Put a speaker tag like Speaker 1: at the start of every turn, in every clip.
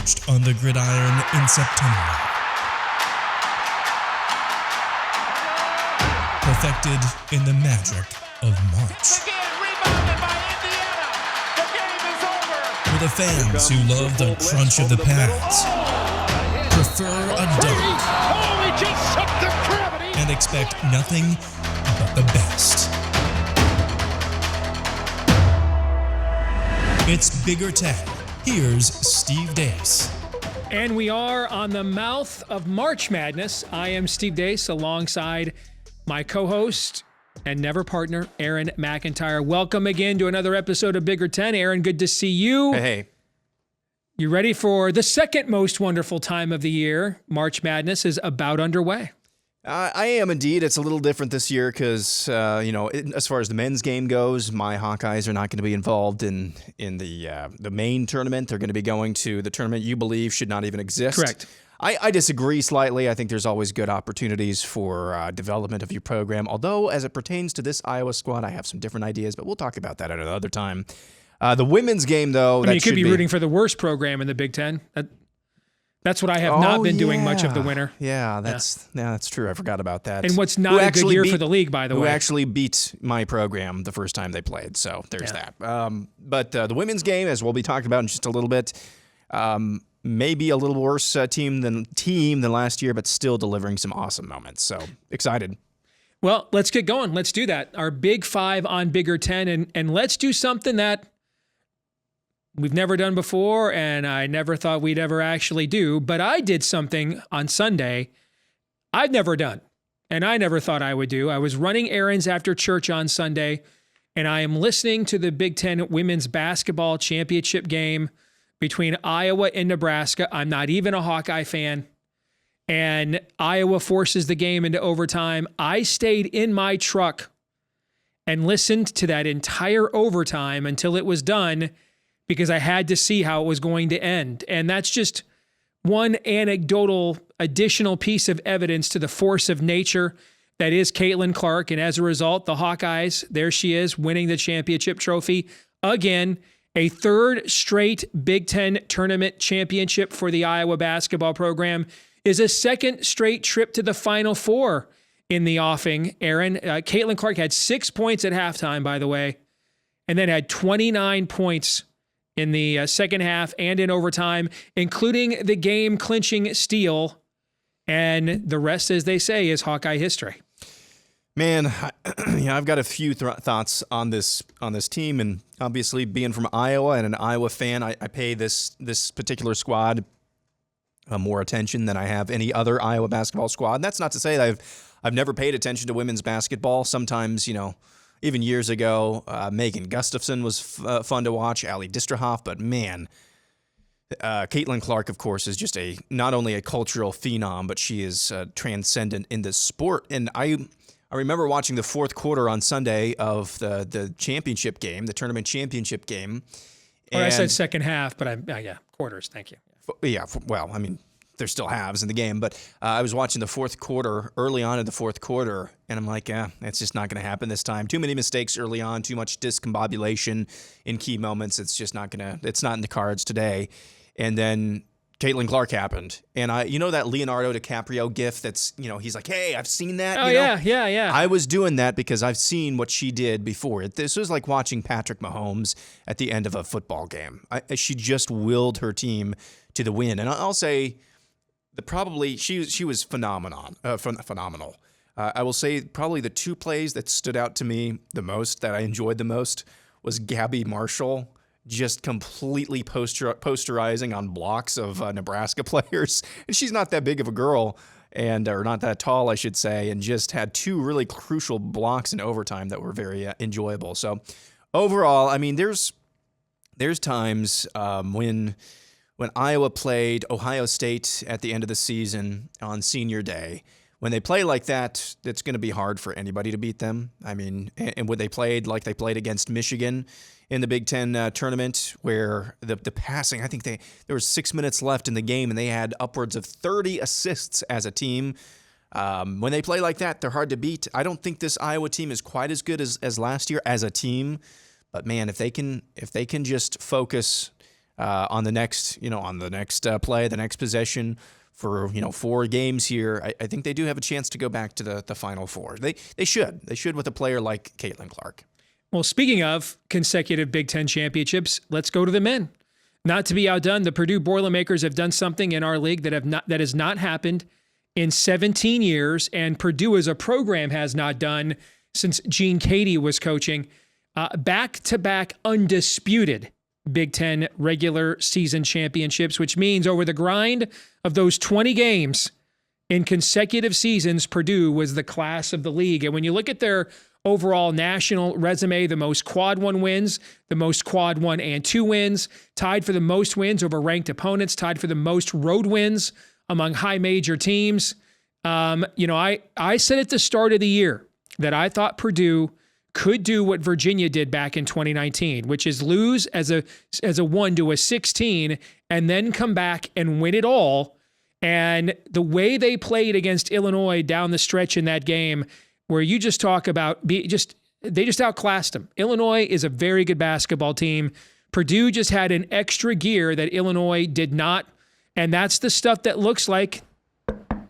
Speaker 1: forged on the gridiron in September. Perfected in the magic of March.
Speaker 2: Again, rebounded by Indiana. The game is over.
Speaker 1: For the fans who love the crunch of the pads, prefer a dunk,
Speaker 2: Oh, he just shook the gravity.
Speaker 1: and expect nothing but the best. It's Bigger 10. Here's Steve Dace.
Speaker 3: And we are on the mouth of March Madness. I am Steve Dace alongside my co-host and never partner, Aaron McIntyre. Welcome again to another episode of Bigger 10. Aaron, good to see you.
Speaker 4: Hey.
Speaker 3: You ready for the second most wonderful time of the year? March Madness is about underway.
Speaker 4: I am indeed. It's a little different this year because, as far as the men's game goes, my Hawkeyes are not going to be involved in the main tournament. They're going to be going to the tournament you believe should not even exist.
Speaker 3: Correct.
Speaker 4: I disagree slightly. I think there's always good opportunities for development of your program. Although, as it pertains to this Iowa squad, I have some different ideas, but we'll talk about that at another time. The women's game, though,
Speaker 3: I mean, you could be rooting for the worst program in the Big Ten. That's what I have not been doing much of the winter.
Speaker 4: Yeah, that's true. I forgot about that.
Speaker 3: And what's not a good year for the league, by the way.
Speaker 4: Who actually beat my program the first time they played. So there's that. But the women's game, as we'll be talking about in just a little bit, maybe a little worse team than last year, but still delivering some awesome moments. So excited.
Speaker 3: Well, let's get going. Let's do that. Our Big Five on Bigger 10, and let's do something that we've never done before, and I never thought we'd ever actually do, but I did something on Sunday I've never done, and I never thought I would do. I was running errands after church on Sunday, and I am listening to the Big Ten women's basketball championship game between Iowa and Nebraska. I'm not even a Hawkeye fan, and Iowa forces the game into overtime. I stayed in my truck and listened to that entire overtime until it was done, because I had to see how it was going to end. And that's just one anecdotal additional piece of evidence to the force of nature that is Caitlyn Clark. And as a result, the Hawkeyes, there she is, winning the championship trophy. Again, a third straight Big Ten tournament championship for the Iowa basketball program is a second straight trip to the Final Four in the offing. Aaron, Caitlyn Clark had 6 points at halftime, by the way, and then had 29 points in the second half and in overtime, including the game-clinching steal. And the rest, as they say, is Hawkeye history.
Speaker 4: Man, I've got a few thoughts on this team, and obviously being from Iowa and an Iowa fan, I pay this particular squad more attention than I have any other Iowa basketball squad. And that's not to say that I've never paid attention to women's basketball. Sometimes, even years ago, Megan Gustafson was fun to watch, Ali Distrahoff, but man, Caitlyn Clark, of course, is just not only a cultural phenom, but she is transcendent in this sport. And I remember watching the fourth quarter on Sunday of the championship game, the tournament championship game.
Speaker 3: Or I said second half, but quarters, thank you.
Speaker 4: Yeah, well, I mean, there's still halves in the game, but I was watching the fourth quarter, early on in the fourth quarter, and I'm like, it's just not going to happen this time. Too many mistakes early on, too much discombobulation in key moments. It's just it's not in the cards today. And then Caitlyn Clark happened. And that Leonardo DiCaprio gif that's, he's like, hey, I've seen that.
Speaker 3: Oh, yeah.
Speaker 4: I was doing that because I've seen what she did before. This was like watching Patrick Mahomes at the end of a football game. She just willed her team to the win. And I'll say, she was phenomenal. I will say probably the two plays that stood out to me the most, that I enjoyed the most, was Gabby Marshall just completely posterizing on blocks of Nebraska players. And she's not that big of a girl, or not that tall, I should say, and just had two really crucial blocks in overtime that were very enjoyable. So overall, I mean, there's times when Iowa played Ohio State at the end of the season on senior day, when they play like that, it's going to be hard for anybody to beat them. I mean, and when they played like they played against Michigan in the Big Ten tournament, where the passing, I think there was 6 minutes left in the game, and they had upwards of 30 assists as a team. When they play like that, they're hard to beat. I don't think this Iowa team is quite as good as last year as a team, but man, if they can just focus on the next play, the next possession for 4 games here. I think they do have a chance to go back to the Final Four. They should with a player like Caitlyn Clark.
Speaker 3: Well, speaking of consecutive Big Ten championships, let's go to the men. Not to be outdone, the Purdue Boilermakers have done something in our league that has not happened in 17 years, and Purdue as a program has not done since Gene Cady was coaching. Back-to-back undisputed Big Ten regular season championships, which means over the grind of those 20 games in consecutive seasons, Purdue was the class of the league. And when you look at their overall national resume, the most quad 1 wins, the most quad 1 and 2 wins, tied for the most wins over ranked opponents, tied for the most road wins among high major teams. I said at the start of the year that I thought Purdue could do what Virginia did back in 2019, which is lose as a 1 to a 16 and then come back and win it all. And the way they played against Illinois down the stretch in that game, where you just talk about they just outclassed them. Illinois is a very good basketball team. Purdue just had an extra gear that Illinois did not. And that's the stuff that looks like,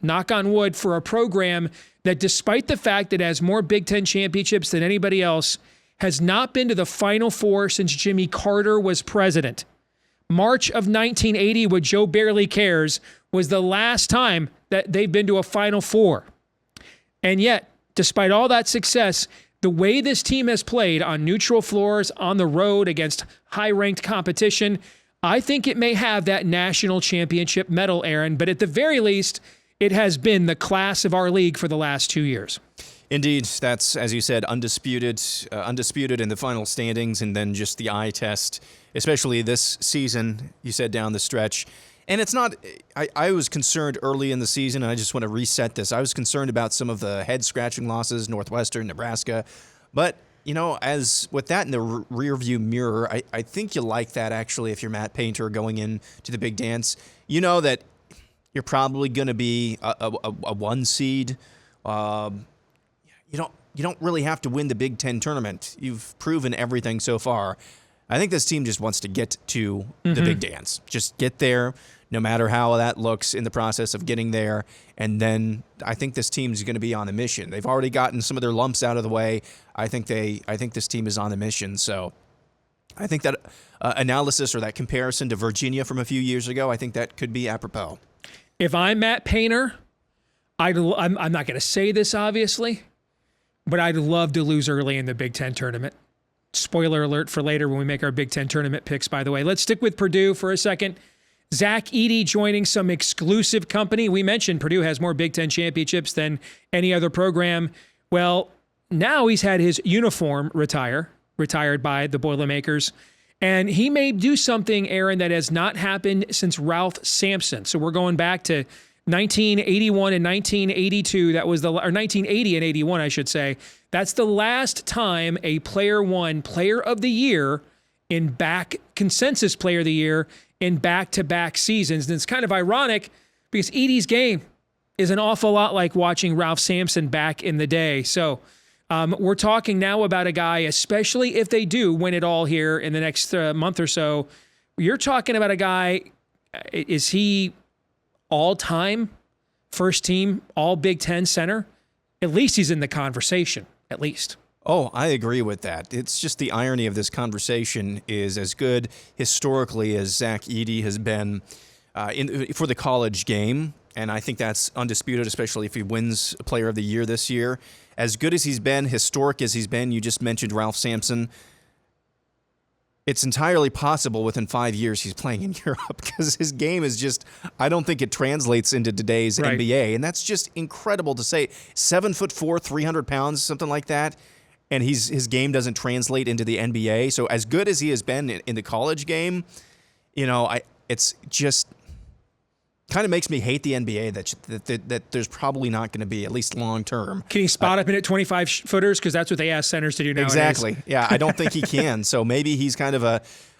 Speaker 3: knock on wood, for a program that, despite the fact that it has more Big Ten championships than anybody else, has not been to the Final Four since Jimmy Carter was president. March of 1980, with Joe Barely Cares, was the last time that they've been to a Final Four. And yet, despite all that success, the way this team has played on neutral floors, on the road, against high-ranked competition, I think it may have that national championship medal, Aaron, but at the very least, it has been the class of our league for the last 2 years.
Speaker 4: Indeed, that's, as you said, undisputed in the final standings, and then just the eye test, especially this season, you said, down the stretch. And it's not, I was concerned early in the season, and I just want to reset this. I was concerned about some of the head-scratching losses, Northwestern, Nebraska. But, as with that in the rearview mirror, I think you like that, actually, if you're Matt Painter going into the big dance. You know that you're probably going to be a 1 seed. You don't really have to win the Big Ten tournament. You've proven everything so far. I think this team just wants to get to the big dance. Just get there, no matter how that looks in the process of getting there. And then I think this team is going to be on a mission. They've already gotten some of their lumps out of the way. I think this team is on a mission. So I think that analysis or that comparison to Virginia from a few years ago, I think that could be apropos.
Speaker 3: If I'm Matt Painter, I'm not going to say this, obviously, but I'd love to lose early in the Big Ten tournament. Spoiler alert for later when we make our Big Ten tournament picks, by the way. Let's stick with Purdue for a second. Zack Edwards joining some exclusive company. We mentioned Purdue has more Big Ten championships than any other program. Well, now he's had his uniform retired by the Boilermakers. And he may do something, Aaron, that has not happened since Ralph Sampson. So we're going back to 1981 and 1982. That was or 1980 and 81, I should say. That's the last time a player won Player of the Year consensus Player of the Year in back-to-back seasons. And it's kind of ironic because Edie's game is an awful lot like watching Ralph Sampson back in the day. So we're talking now about a guy, especially if they do win it all here in the next month or so. You're talking about a guy, is he all-time first team, all Big Ten center? At least he's in the conversation, at least.
Speaker 4: Oh, I agree with that. It's just the irony of this conversation is as good historically as Zack Edwards has been for the college game, and I think that's undisputed, especially if he wins Player of the Year this year. As good as he's been, historic as he's been, you just mentioned Ralph Sampson. It's entirely possible within 5 years he's playing in Europe because his game is just, I don't think it translates into today's NBA. And that's just incredible to say. 7'4", 300 pounds, something like that. And his game doesn't translate into the NBA. So as good as he has been in the college game, it's just kind of makes me hate the NBA that there's probably not going to be, at least long term.
Speaker 3: Can he spot up in at 25-footers? Because that's what they ask centers to do nowadays.
Speaker 4: Exactly. Yeah, I don't think he can. So maybe he's kind of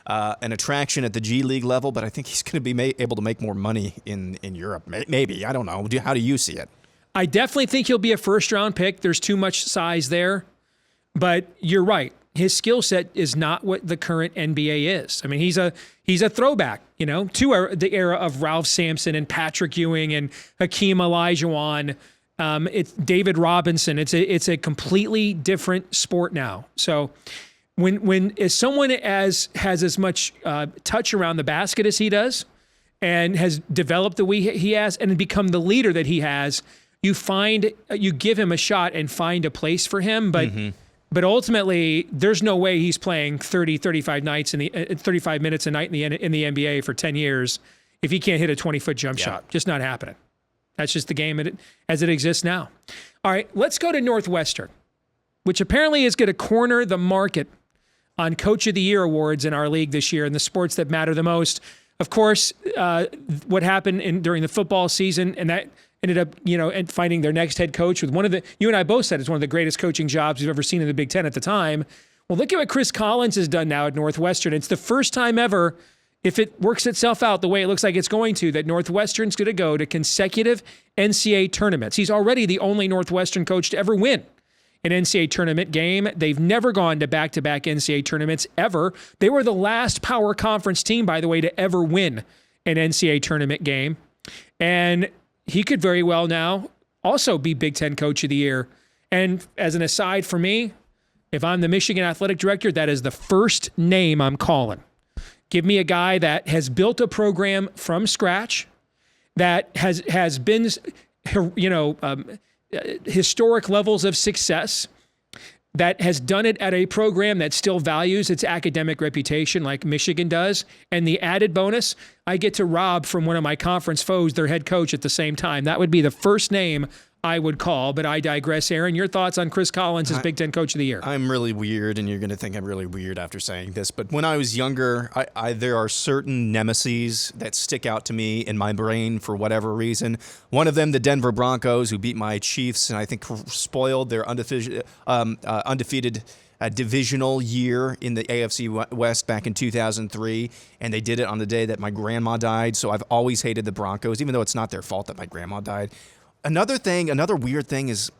Speaker 4: an attraction at the G League level, but I think he's going to be able to make more money in Europe. Maybe. I don't know. How do you see it? I
Speaker 3: definitely think he'll be a first-round pick. There's too much size there. But you're right. his skill set is not what the current NBA is. I mean, he's a throwback, to the era of Ralph Sampson and Patrick Ewing and Hakeem Olajuwon. It's David Robinson. It's a completely different sport now. So when someone has as much touch around the basket as he does, and has developed the way he has, and become the leader that he has, you give him a shot and find a place for him. But ultimately, there's no way he's playing 35 minutes a night in the NBA for 10 years if he can't hit a 20-foot jump shot. Just not happening. That's just the game as it exists now. All right, let's go to Northwestern, which apparently is going to corner the market on Coach of the Year awards in our league this year in the sports that matter the most. Of course, what happened during the football season, and that ended up, and finding their next head coach with you and I both said it's one of the greatest coaching jobs we've ever seen in the Big Ten at the time. Well, look at what Chris Collins has done now at Northwestern. It's the first time ever, if it works itself out the way it looks like it's going to, that Northwestern's going to go to consecutive NCAA tournaments. He's already the only Northwestern coach to ever win an NCAA tournament game. They've never gone to back-to-back NCAA tournaments ever. They were the last power conference team, by the way, to ever win an NCAA tournament game. And he could very well now also be Big Ten Coach of the Year. And as an aside for me, if I'm the Michigan athletic director, that is the first name I'm calling. Give me a guy that has built a program from scratch, that has been, historic levels of success, that has done it at a program that still values its academic reputation like Michigan does. And the added bonus, I get to rob from one of my conference foes their head coach at the same time. That would be the first name I would call, but I digress. Aaron, your thoughts on Chris Collins as Big Ten Coach of the Year?
Speaker 4: I'm really weird, and you're going to think I'm really weird after saying this, but when I was younger, there are certain nemeses that stick out to me in my brain for whatever reason. One of them, the Denver Broncos, who beat my Chiefs, and I think spoiled their undefeated divisional year in the AFC West back in 2003, and they did it on the day that my grandma died, so I've always hated the Broncos, even though it's not their fault that my grandma died. Another weird thing is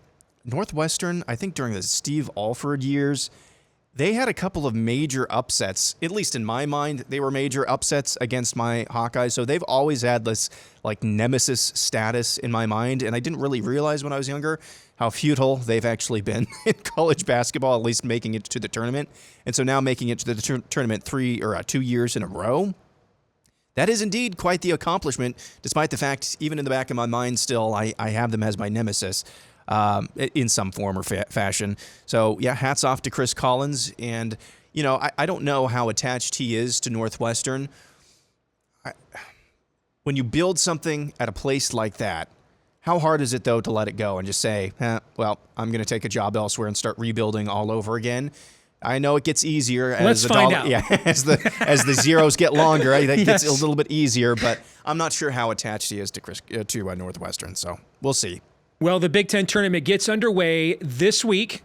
Speaker 4: Northwestern, I think during the Steve Alford years, they had a couple of major upsets. At least in my mind, they were major upsets against my Hawkeyes. So they've always had this nemesis status in my mind. And I didn't really realize when I was younger how futile they've actually been in college basketball, at least making it to the tournament. And so now making it to the tournament 2 years in a row. That is indeed quite the accomplishment, despite the fact, even in the back of my mind still, I have them as my nemesis in some form or fashion. So, yeah, hats off to Chris Collins. And, I don't know how attached he is to Northwestern. When you build something at a place like that, how hard is it, though, to let it go and just say, well, I'm going to take a job elsewhere and start rebuilding all over again? I know it gets easier as the
Speaker 3: find out.
Speaker 4: Yeah, as the zeros get longer. Right? That gets a little bit easier, but I'm not sure how attached he is to Northwestern. So we'll see.
Speaker 3: Well, the Big Ten tournament gets underway this week.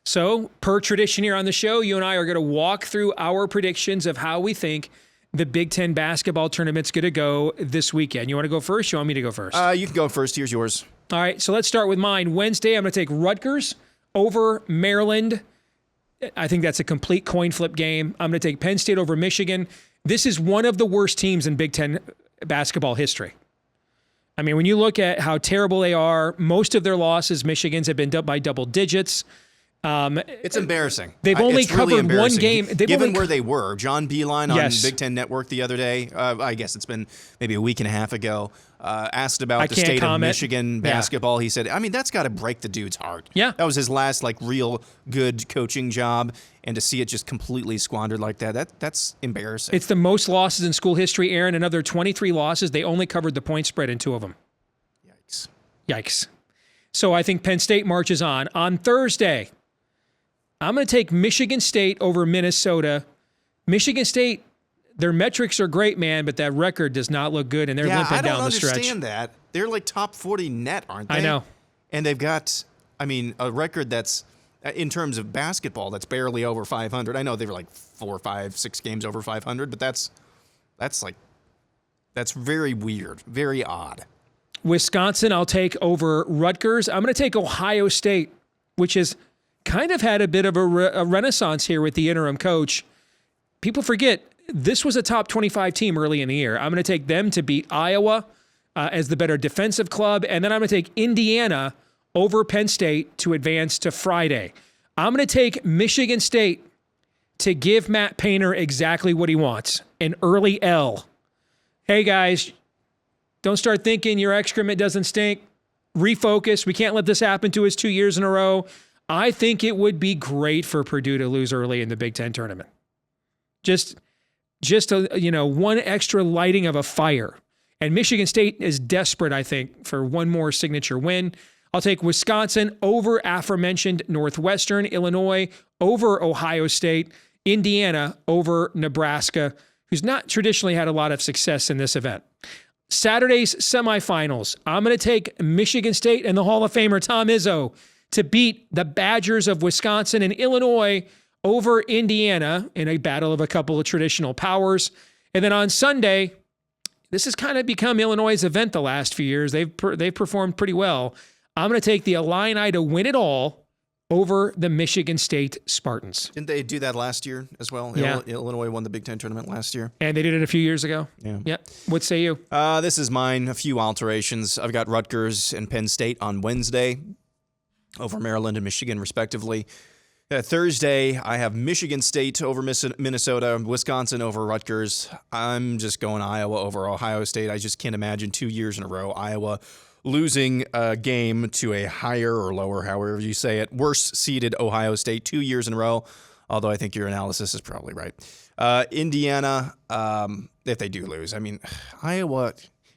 Speaker 3: So, per tradition here on the show, you and I are going to walk through our predictions of how we think the Big Ten basketball tournament's going to go this weekend. You want to go first? You want me to go first?
Speaker 4: You can go first. Here's yours.
Speaker 3: All right, so let's start with mine. Wednesday, I'm going to take Rutgers over Maryland. I think that's a complete coin flip game. I'm going to take Penn State over Michigan. This is one of the worst teams in Big Ten basketball history. I mean, when you look at how terrible they are, most of their losses, Michigan's, have been by double digits.
Speaker 4: It's embarrassing.
Speaker 3: They've only covered one game.
Speaker 4: Given where they were, John Beilein on Big Ten Network the other day, I guess it's been maybe a week and a half ago, asked about the state of Michigan basketball. He said, that's got to break the dude's heart.
Speaker 3: Yeah.
Speaker 4: That was his last real good coaching job, and to see it just completely squandered like that's embarrassing.
Speaker 3: It's the most losses in school history, Aaron. Another 23 losses. They only covered the point spread in 2 of them. Yikes. So I think Penn State marches on. On Thursday, I'm going to take Michigan State over Minnesota. Michigan State, their metrics are great, man, but that record does not look good, and they're limping down the stretch.
Speaker 4: I don't understand that. They're top 40 net, aren't they?
Speaker 3: I know.
Speaker 4: And they've got, a record that's, in terms of basketball, that's barely over 500. I know they were 4, 5, 6 games over 500, but that's very weird, very odd.
Speaker 3: Wisconsin, I'll take over Rutgers. I'm going to take Ohio State, which is kind of had a bit of a renaissance here with the interim coach. People forget this was a top 25 team early in the year. I'm going to take them to beat Iowa as the better defensive club, and then I'm going to take Indiana over Penn State to advance to Friday. I'm going to take Michigan State to give Matt Painter exactly what he wants, an early L. Hey, guys, don't start thinking your excrement doesn't stink. Refocus. We can't let this happen to us 2 years in a row. I think it would be great for Purdue to lose early in the Big Ten tournament. Just one extra lighting of a fire. And Michigan State is desperate, I think, for one more signature win. I'll take Wisconsin over aforementioned Northwestern, Illinois over Ohio State, Indiana over Nebraska, who's not traditionally had a lot of success in this event. Saturday's semifinals, I'm going to take Michigan State and the Hall of Famer Tom Izzo to beat the Badgers of Wisconsin and Illinois over Indiana in a battle of a couple of traditional powers. And then on Sunday, this has kind of become Illinois' event the last few years. They've performed pretty well. I'm going to take the Illini to win it all over the Michigan State Spartans.
Speaker 4: Didn't they do that last year as well?
Speaker 3: Yeah.
Speaker 4: Illinois won the Big Ten tournament last year.
Speaker 3: And they did it a few years ago.
Speaker 4: Yeah.
Speaker 3: Yep. What say you?
Speaker 4: This is mine. A few alterations. I've got Rutgers and Penn State on Wednesday over Maryland and Michigan, respectively. Thursday, I have Michigan State over Minnesota, Wisconsin over Rutgers. I'm just going Iowa over Ohio State. I just can't imagine 2 years in a row Iowa losing a game to a higher or lower, however you say it, worse-seeded Ohio State 2 years in a row, although I think your analysis is probably right. Indiana, if they do lose. I mean, Iowa,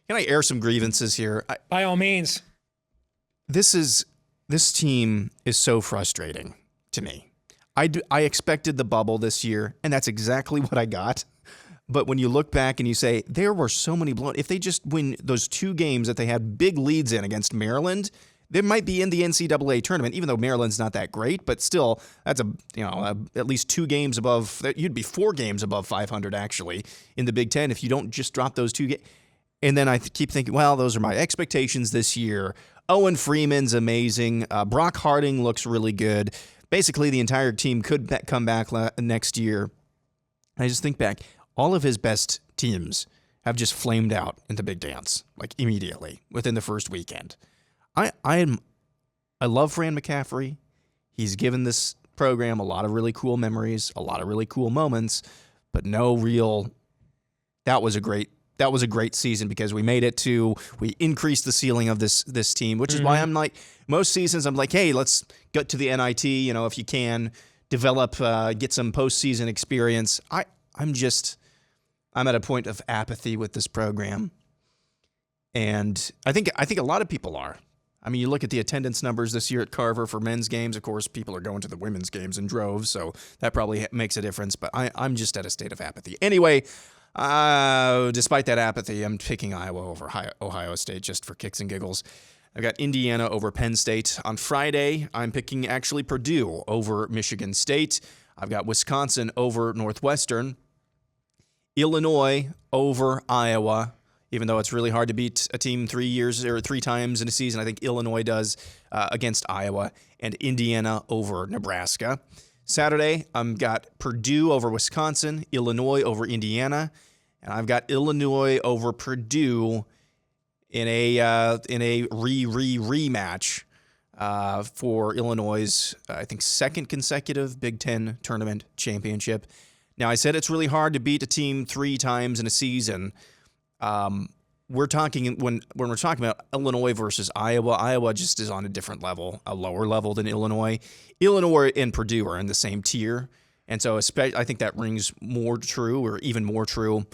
Speaker 4: can I air some grievances here?
Speaker 3: By all means.
Speaker 4: This team is so frustrating to me. I expected the bubble this year, and that's exactly what I got. But when you look back and you say, there were so many blown, if they just win those 2 games that they had big leads in against Maryland, they might be in the NCAA tournament, even though Maryland's not that great, but still, that's at least 2 games above, you'd be 4 games above 500 actually in the Big Ten if you don't just drop those 2 games. And then I keep thinking, well, those are my expectations this year. Owen Freeman's amazing. Brock Harding looks really good. Basically, the entire team could come back next year. I just think back, all of his best teams have just flamed out in the big dance, like immediately within the first weekend. I love Fran McCaffrey. He's given this program a lot of really cool memories, a lot of really cool moments, but that was a great season because we increased the ceiling of this team, which is why I'm like, most seasons I'm like, hey, let's get to the NIT, if you can develop, get some postseason experience. I'm at a point of apathy with this program. And I think a lot of people are. I mean, you look at the attendance numbers this year at Carver for men's games. Of course, people are going to the women's games in droves, so that probably makes a difference. But I'm just at a state of apathy. Anyway, despite that apathy, I'm picking Iowa over Ohio State just for kicks and giggles. I've got Indiana over Penn State. On Friday, I'm picking actually Purdue over Michigan State. I've got Wisconsin over Northwestern. Illinois over Iowa, even though it's really hard to beat a team 3 times in a season. I think Illinois does against Iowa. And Indiana over Nebraska. Saturday, I've got Purdue over Wisconsin, Illinois over Indiana, and I've got Illinois over Purdue in a rematch for Illinois' I think second consecutive Big Ten tournament championship. Now, I said it's really hard to beat a team 3 times in a season. We're talking when we're talking about Illinois versus Iowa. Iowa just is on a different level, a lower level than Illinois. Illinois and Purdue are in the same tier, and so I think that rings more true, or even more true,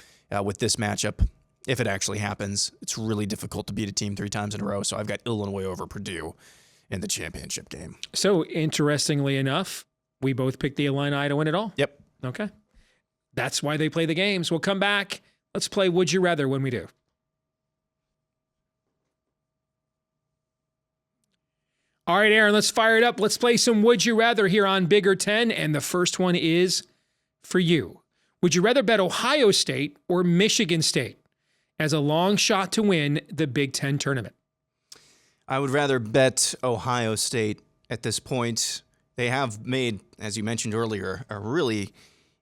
Speaker 4: with this matchup. If it actually happens, it's really difficult to beat a team 3 times in a row. So I've got Illinois over Purdue in the championship game.
Speaker 3: So interestingly enough, we both picked the Illini to win it all.
Speaker 4: Yep.
Speaker 3: Okay. That's why they play the games. We'll come back. Let's play Would You Rather when we do. All right, Aaron, let's fire it up. Let's play some Would You Rather here on Bigger 10. And the first one is for you. Would you rather bet Ohio State or Michigan State as a long shot to win the Big Ten tournament?
Speaker 4: I would rather bet Ohio State at this point. They have made, as you mentioned earlier, a really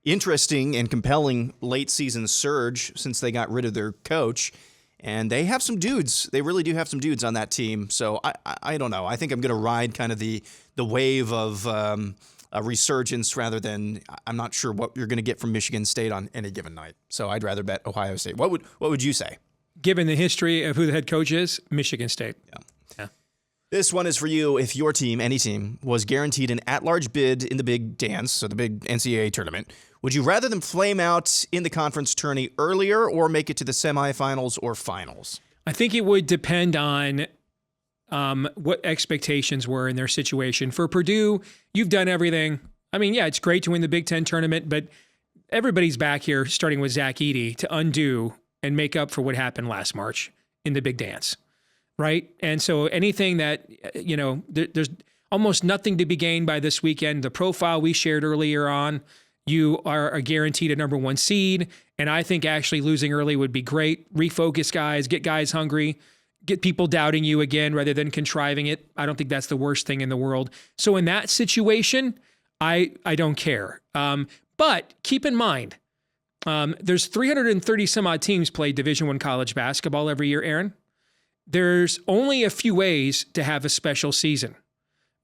Speaker 4: interesting and compelling late season surge since they got rid of their coach. And they have some dudes. They really do have some dudes on that team. So I don't know. I think I'm going to ride kind of the wave of a resurgence rather than I'm not sure what you're going to get from Michigan State on any given night. So I'd rather bet Ohio State. What would you say?
Speaker 3: Given the history of who the head coach is, Michigan State. Yeah.
Speaker 4: This one is for you. If your team, any team, was guaranteed an at-large bid in the Big Dance, so the big NCAA tournament, would you rather them flame out in the conference tourney earlier or make it to the semifinals or finals?
Speaker 3: I think it would depend on what expectations were in their situation. For Purdue, you've done everything. I mean, yeah, it's great to win the Big Ten tournament, but everybody's back here, starting with Zack Edwards, to undo and make up for what happened last March in the Big Dance, right? And so anything that, there's almost nothing to be gained by this weekend. The profile we shared earlier on, you are guaranteed a number 1 seed, and I think actually losing early would be great. Refocus guys, get guys hungry, get people doubting you again rather than contriving it. I don't think that's the worst thing in the world. So in that situation, I don't care. But keep in mind, there's 330 some odd teams play Division I college basketball every year, Aaron. There's only a few ways to have a special season,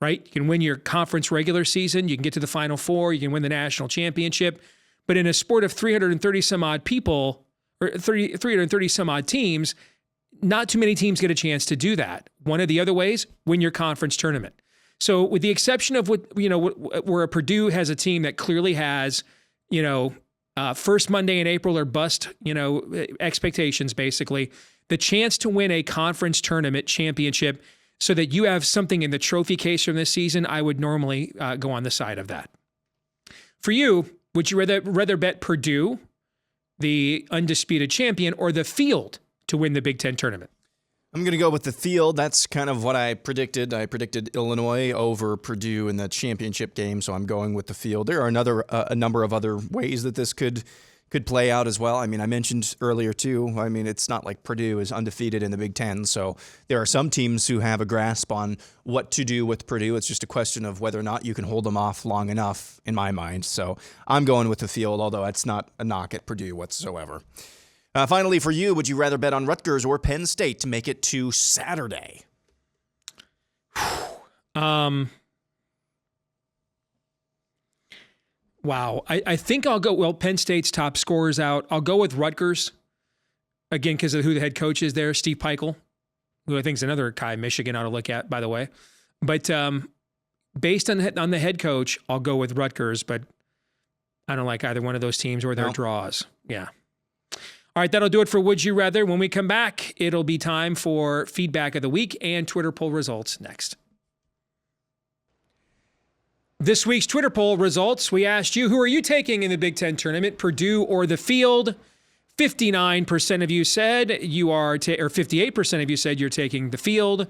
Speaker 3: right? You can win your conference regular season. You can get to the Final Four. You can win the national championship. But in a sport of 330 some odd people, or 330 some odd teams, not too many teams get a chance to do that. One of the other ways, win your conference tournament. So with the exception of where Purdue has a team that clearly has, first Monday in April or bust, expectations basically, the chance to win a conference tournament championship so that you have something in the trophy case from this season, I would normally go on the side of that. For you, would you rather bet Purdue, the undisputed champion, or the field to win the Big Ten tournament?
Speaker 4: I'm going to go with the field. That's kind of what I predicted. I predicted Illinois over Purdue in the championship game, so I'm going with the field. There are a number of other ways that this could play out as well. I mean, I mentioned earlier too, I mean, it's not like Purdue is undefeated in the Big Ten, so there are some teams who have a grasp on what to do with Purdue. It's just a question of whether or not you can hold them off long enough, in my mind. So I'm going with the field, although it's not a knock at Purdue whatsoever. Finally, for you, would you rather bet on Rutgers or Penn State to make it to Saturday?
Speaker 3: Wow. I think I'll go, Penn State's top scorer's out. I'll go with Rutgers, again, because of who the head coach is there, Steve Peichel, who I think is another guy Michigan ought to look at, by the way. But based on the head coach, I'll go with Rutgers, but I don't like either one of those teams or their draws. Yeah. All right, that'll do it for Would You Rather. When we come back, it'll be time for feedback of the week and Twitter poll results next. This week's Twitter poll results, we asked you, who are you taking in the Big Ten tournament, Purdue or the field? 59% of you said you are, or 58% of you said you're taking the field.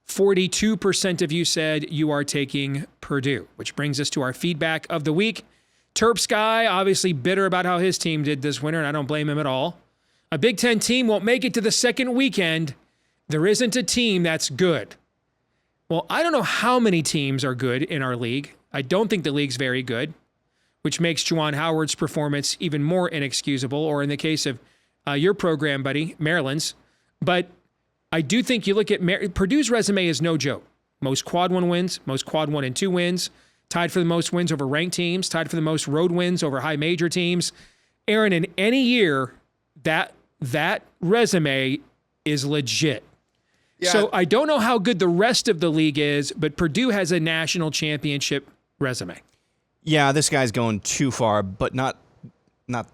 Speaker 3: 42% of you said you are taking Purdue, which brings us to our feedback of the week. Terps guy, obviously bitter about how his team did this winter, and I don't blame him at all. A Big Ten team won't make it to the second weekend. There isn't a team that's good. Well, I don't know how many teams are good in our league. I don't think the league's very good, which makes Juwan Howard's performance even more inexcusable, or in the case of your program, buddy, Maryland's. But I do think you look at Purdue's resume is no joke. Most quad 1 wins, most quad 1 and 2 wins, tied for the most wins over ranked teams, tied for the most road wins over high major teams. Aaron, in any year, that resume is legit. Yeah. So I don't know how good the rest of the league is, but Purdue has a national championship resume.
Speaker 4: Yeah, this guy's going too far, but not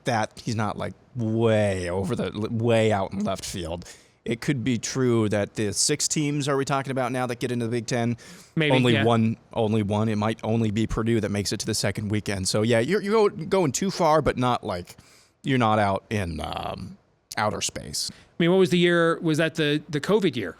Speaker 4: that. He's not like way out in left field. It could be true that the 6 teams are we talking about now that get into the Big Ten?
Speaker 3: Maybe
Speaker 4: only one. It might only be Purdue that makes it to the second weekend. So yeah, you're going too far, but not like you're not out in outer space.
Speaker 3: I mean, what was the year? Was that the COVID year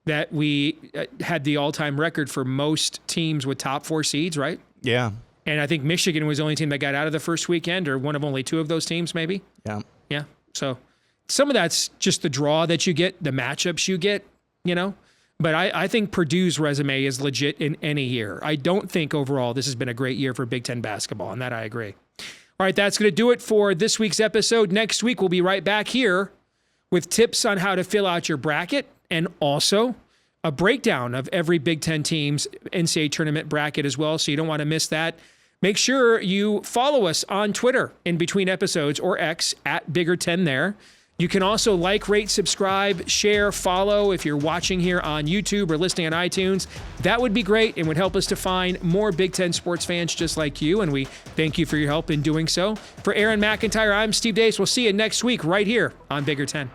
Speaker 3: that we had the all-time record for most teams with top 4 seeds, right?
Speaker 4: Yeah.
Speaker 3: And I think Michigan was the only team that got out of the first weekend, or one of only 2 of those teams, maybe.
Speaker 4: Yeah.
Speaker 3: Yeah. So some of that's just the draw that you get, the matchups you get, But I think Purdue's resume is legit in any year. I don't think overall this has been a great year for Big Ten basketball, and that I agree. All right, that's going to do it for this week's episode. Next week, we'll be right back here with tips on how to fill out your bracket and also a breakdown of every Big Ten team's NCAA tournament bracket as well, so you don't want to miss that. Make sure you follow us on Twitter in between episodes or X at Bigger10 there. You can also like, rate, subscribe, share, follow if you're watching here on YouTube or listening on iTunes. That would be great and would help us to find more Big Ten sports fans just like you, and we thank you for your help in doing so. For Aaron McIntyre, I'm Steve Dace. We'll see you next week right here on Bigger 10.